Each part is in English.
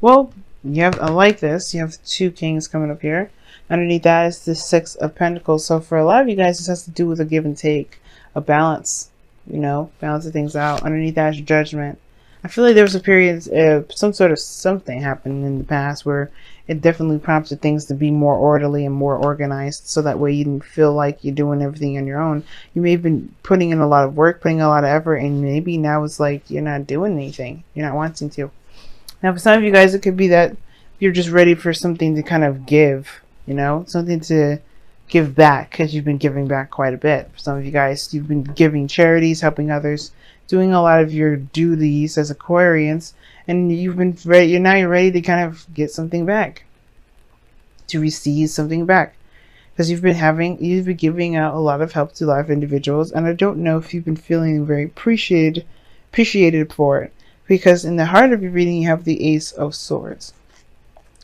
Well, you have, I like this. You have two kings coming up here. Underneath that is the Six of Pentacles. So for a lot of you guys, this has to do with a give and take, a balance, you know, balancing things out. Underneath that is Judgment. I feel like there was a period of some sort of something happened in the past where it definitely prompted things to be more orderly and more organized, so that way you didn't feel like you're doing everything on your own. You may have been putting in a lot of work, putting a lot of effort, and maybe now it's like you're not doing anything. You're not wanting to. Now, for some of you guys, it could be that you're just ready for something to kind of give, you know, something to give back, because you've been giving back quite a bit. For some of you guys, you've been giving charities, helping others, doing a lot of your duties as Aquarians, and you've been ready. You're ready to kind of get something back, to receive something back, because you've been giving out a lot of help to a lot of individuals, and I don't know if you've been feeling very appreciated for it. Because in the heart of your reading, you have the Ace of Swords,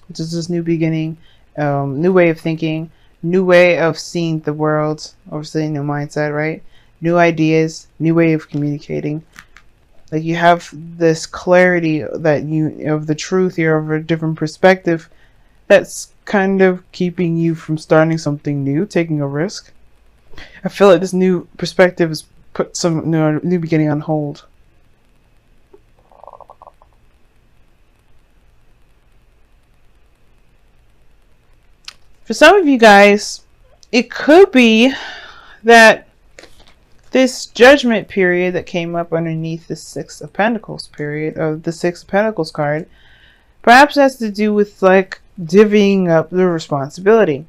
which is this new beginning, new way of thinking, new way of seeing the world, obviously new mindset, right? New ideas, new way of communicating. Like you have this clarity that of the truth here, of a different perspective, that's kind of keeping you from starting something new, taking a risk. I feel like this new perspective has put some new beginning on hold. For some of you guys, it could be that this Judgment period that came up underneath the Six of Pentacles period, of the Six of Pentacles card, perhaps has to do with like divvying up the responsibility,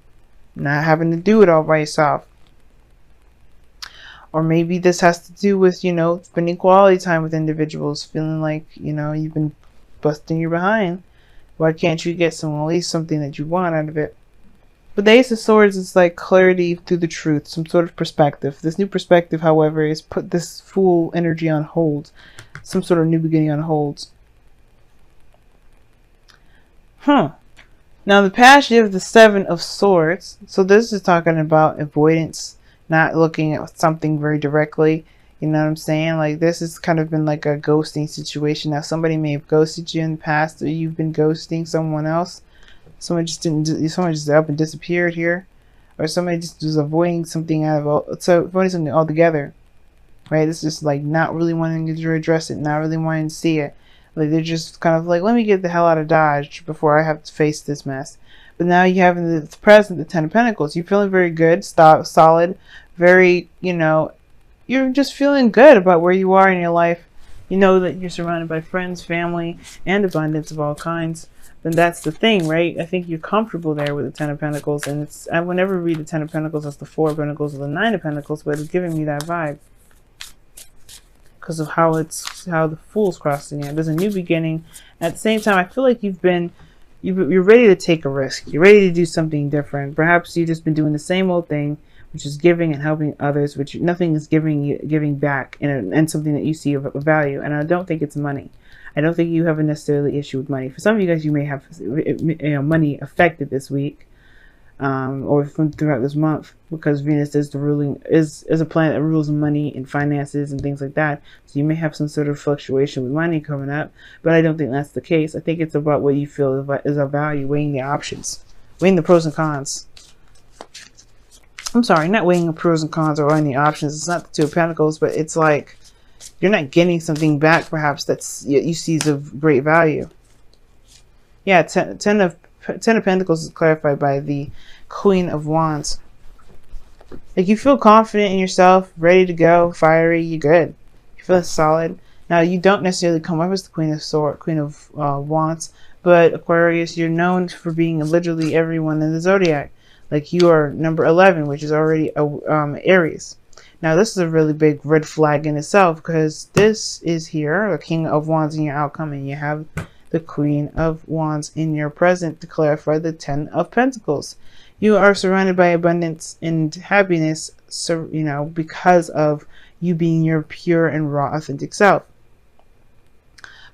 not having to do it all by yourself. Or maybe this has to do with, you know, spending quality time with individuals, feeling like, you know, you've been busting your behind. Why can't you get at least something that you want out of it? But the Ace of Swords is like clarity through the truth, some sort of perspective. This new perspective, however, is put this full energy on hold. Some sort of new beginning on hold. Now the past, you have the Seven of Swords. So this is talking about avoidance, not looking at something very directly. You know what I'm saying? Like this has kind of been like a ghosting situation. Now somebody may have ghosted you in the past, or you've been ghosting someone else. Someone just up and disappeared here, or somebody just was avoiding something avoiding something altogether, right? It's just like not really wanting to address it, not really wanting to see it. Like they're just kind of like, let me get the hell out of Dodge before I have to face this mess. But now you have in the present the Ten of Pentacles. You're feeling very good, solid, very, you know, you're just feeling good about where you are in your life. You know that you're surrounded by friends, family, and abundance of all kinds. Then that's the thing, right? I think you're comfortable there with the Ten of Pentacles, and I would never read the Ten of Pentacles as the Four of Pentacles or the Nine of Pentacles, but it's giving me that vibe because of how the Fool's crossing it. There's a new beginning. At the same time, I feel like you're ready to take a risk. You're ready to do something different. Perhaps you've just been doing the same old thing, which is giving and helping others, which nothing is giving back, and something that you see of value. And I don't think it's money. I don't think you have a necessarily issue with money. For some of you guys, you may have, you know, money affected this week, or throughout this month, because Venus is a planet that rules money and finances and things like that. So you may have some sort of fluctuation with money coming up, but I don't think that's the case. I think it's about what you feel is of value, weighing the options, weighing the pros and cons. I'm sorry, not weighing the pros and cons or weighing the options. It's not the Two of Pentacles, but it's like you're not getting something back, perhaps, that's you see is of great value. Yeah, Ten of Pentacles is clarified by the Queen of Wands. Like you feel confident in yourself, ready to go, fiery. You're good. You feel solid. Now you don't necessarily come up as the Queen of Wands, but Aquarius, you're known for being literally everyone in the zodiac. Like you are number 11, which is already Aries. Now this is a really big red flag in itself, because this is here, the King of Wands in your outcome, and you have the Queen of Wands in your present to clarify the Ten of Pentacles. You are surrounded by abundance and happiness, so, you know, because of you being your pure and raw authentic self.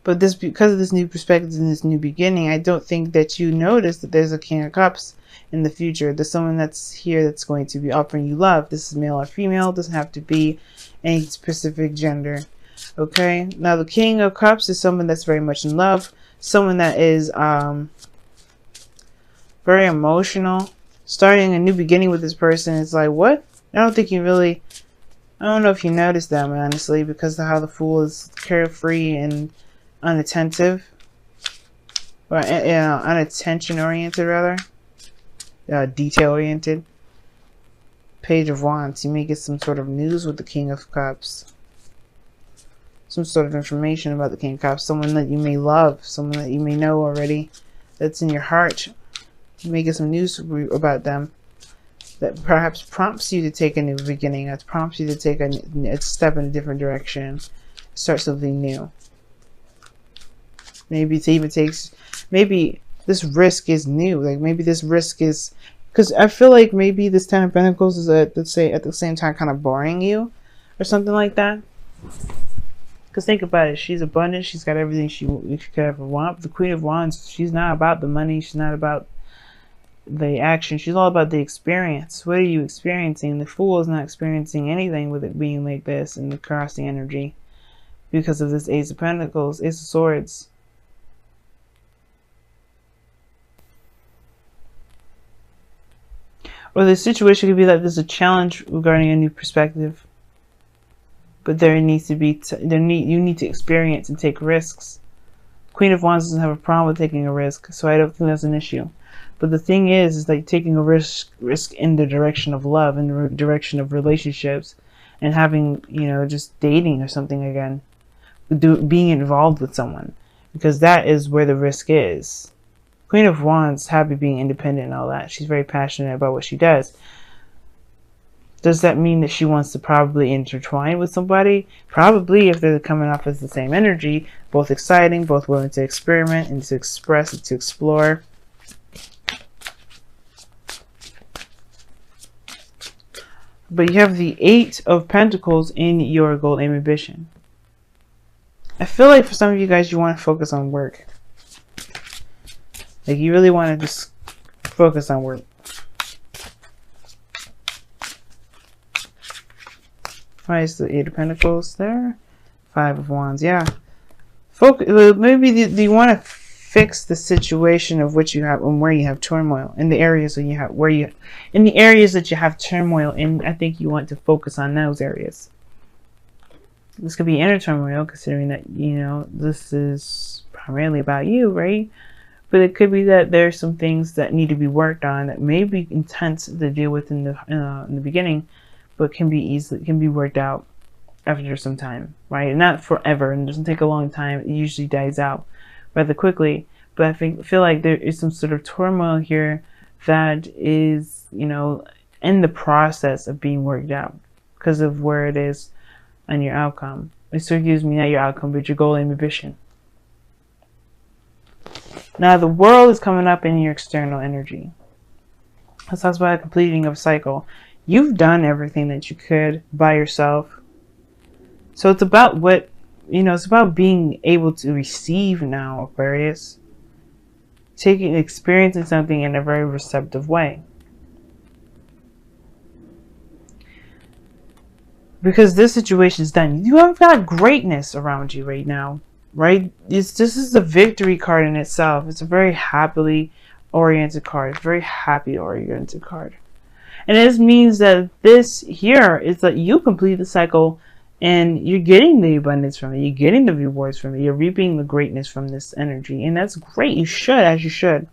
But this, because of this new perspective and this new beginning, I don't think that you notice that there's a King of Cups in the future. There's someone that's here that's going to be offering you love. This is male or female. It doesn't have to be any specific gender. Okay, now the King of Cups is someone that's very much in love, someone that is very emotional. Starting a new beginning with this person is like, what? I don't think you really, I don't know if you noticed that, honestly, because of how the Fool is carefree and unattentive. Or, unattention oriented, rather. Detail oriented. Page of Wands. You may get some sort of news with the King of Cups. Some sort of information about the King of Cups. Someone that you may love. Someone that you may know already. That's in your heart. You may get some news about them that perhaps prompts you to take a new beginning. That prompts you to take a step in a different direction. Start something new. Maybe it even takes... Maybe this risk is new. Like, maybe this risk is... Because I feel like maybe this Ten of Pentacles is, at the same time, kind of boring you. Or something like that. Because think about it. She's abundant. She's got everything she could ever want. But the Queen of Wands, she's not about the money. She's not about the action. She's all about the experience. What are you experiencing? The Fool is not experiencing anything with it being like this in the crossing energy. Because of this Ace of Pentacles. Ace of Swords. Or the situation could be that there's a challenge regarding a new perspective. But there needs to be, you need to experience and take risks. Queen of Wands doesn't have a problem with taking a risk, so I don't think that's an issue. But the thing is like taking a risk in the direction of love, in the direction of relationships, and having, just dating or something again. Being involved with someone. Because that is where the risk is. Queen of Wands, happy being independent and all that. She's very passionate about what she does. Does that mean that she wants to probably intertwine with somebody? Probably, if they're coming off as the same energy. Both exciting, both willing to experiment and to express and to explore. But you have the Eight of Pentacles in your goal aim ambition. I feel like for some of you guys, you want to focus on work. Like, you really want to just focus on work. Why is the Eight of Pentacles there? Five of Wands, yeah. Maybe you want to fix the situation of which you have and where you have turmoil. In the areas that you have, in the areas that you have turmoil in, I think you want to focus on those areas. This could be inner turmoil, considering that, this is primarily about you, right? But it could be that there's some things that need to be worked on that may be intense to deal with in the beginning, but can be worked out after some time, right? Not forever, and it doesn't take a long time. It usually dies out rather quickly. But I feel like there is some sort of turmoil here that is, in the process of being worked out because of where it is on your outcome. Excuse me, not your outcome, but your goal and ambition. Now, the World is coming up in your external energy. This talks about a completing of a cycle. You've done everything that you could by yourself. So it's about it's about being able to receive now, Aquarius. Experiencing something in a very receptive way. Because this situation is done. You have got greatness around you right now. Right? This is the victory card in itself. It's a very happily oriented card. It's a very happy oriented card. And this means that this here is that you complete the cycle and you're getting the abundance from it. You're getting the rewards from it. You're reaping the greatness from this energy. And that's great. You should, as you should.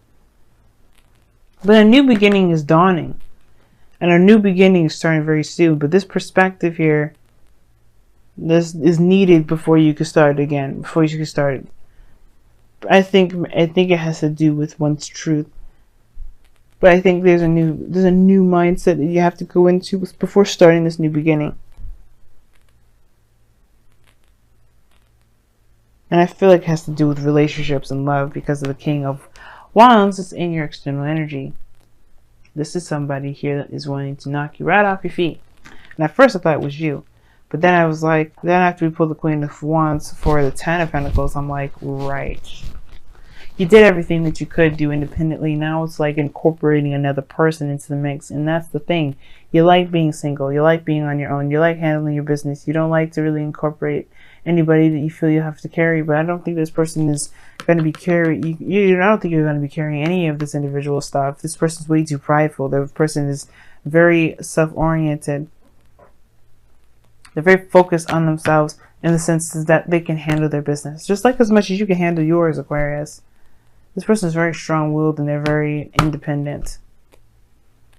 But a new beginning is dawning. And a new beginning is starting very soon. But this perspective here, this is needed before you can start again. Before you can start. I think it has to do with one's truth. But I think there's a new mindset that you have to go into before starting this new beginning. And I feel like it has to do with relationships and love because of the King of Wands is in your external energy. This is somebody here that is wanting to knock you right off your feet. And at first I thought it was you. But then I was like, then after we pulled the Queen of Wands for the Ten of Pentacles, I'm like, right. You did everything that you could do independently. Now it's like incorporating another person into the mix. And that's the thing. You like being single. You like being on your own. You like handling your business. You don't like to really incorporate anybody that you feel you have to carry. But I don't think this person is going to be I don't think you're going to be carrying any of this individual stuff. This person's way too prideful. The person is very self-oriented. They're very focused on themselves in the sense that they can handle their business just like as much as you can handle yours, Aquarius. This person is very strong-willed and they're very independent.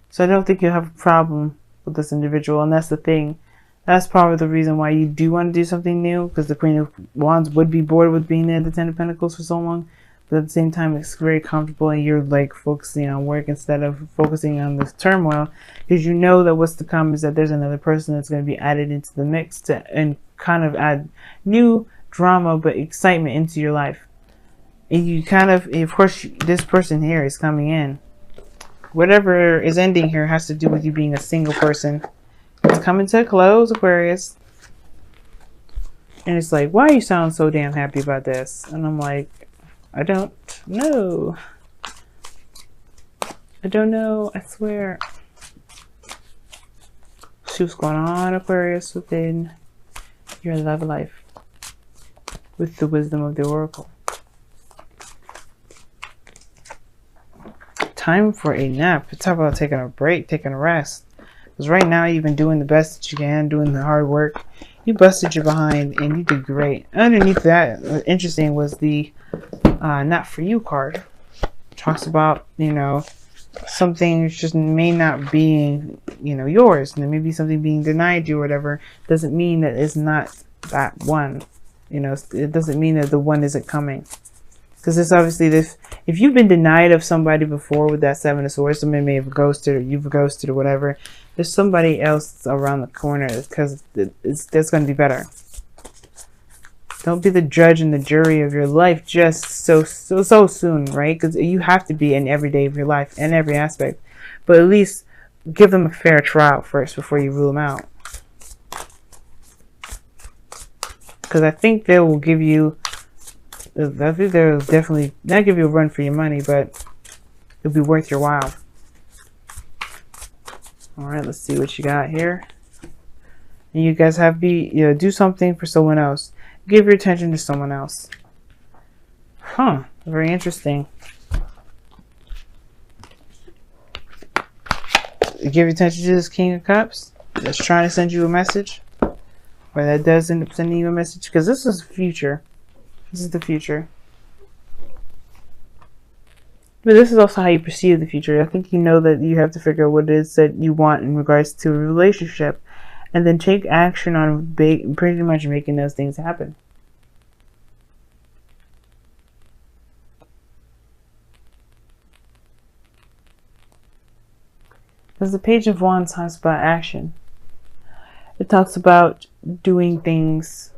So I don't think you'll have a problem with this individual, and that's the thing. That's probably the reason why you do want to do something new, because the Queen of Wands would be bored with being at the Ten of Pentacles for so long. But at the same time, it's very comfortable and you're like focusing on work instead of focusing on this turmoil, because you know that what's to come is that there's another person that's going to be added into the mix and kind of add new drama but excitement into your life. And you kind of course, this person here is coming in. Whatever is ending here has to do with you being a single person. It's coming to a close, Aquarius. And it's like, why you sound so damn happy about this? And I'm like, I don't know. I don't know, I swear. See what's going on, Aquarius, within your love life with the wisdom of the Oracle. Time for a nap. Talk about taking a break, taking a rest. Because right now you've been doing the best that you can, doing the hard work. You busted your behind and you did great. Underneath that, interesting was the not for you card. Talks about, you know, something just may not be, you know, yours. And there may be something being denied you or whatever. Doesn't mean that it's not that one. You know, it doesn't mean that the one isn't coming. Because it's obviously this, if you've been denied of somebody before with that Seven of Swords, somebody may have ghosted or you've ghosted or whatever, there's somebody else around the corner because that's going to be better. Don't be the judge and the jury of your life just so soon, right? Because you have to be in every day of your life in every aspect. But at least give them a fair trial first before you rule them out. Because I think they will give you, I think they'll definitely not give you a run for your money, but it'll be worth your while. All right, let's see what you got here. And you guys have do something for someone else. Give your attention to someone else. Huh, very interesting. Give your attention to this King of Cups that's trying to send you a message. Or that does end up sending you a message. Because this is the future. This is the future. But this is also how you perceive the future. I think you know that you have to figure out what it is that you want in regards to a relationship. And then take action on pretty much making those things happen. Because the Page of Wands talks about action. It talks about doing things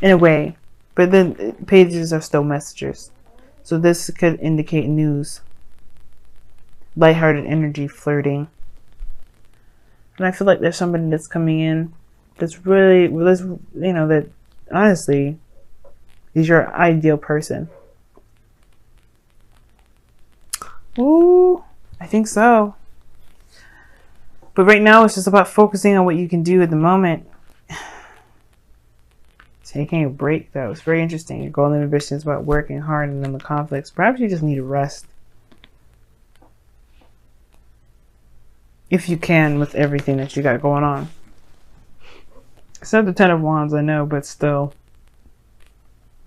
in a way. But then pages are still messengers. So this could indicate news. Lighthearted energy, flirting. And I feel like there's somebody that's coming in that's really, you know, that honestly is your ideal person. Ooh, I think so. But right now it's just about focusing on what you can do at the moment. Taking a break, though. It's very interesting. Your golden ambition is about working hard and then the conflicts. Perhaps you just need a rest. If you can, with everything that you got going on. It's not the Ten of Wands, I know, but still.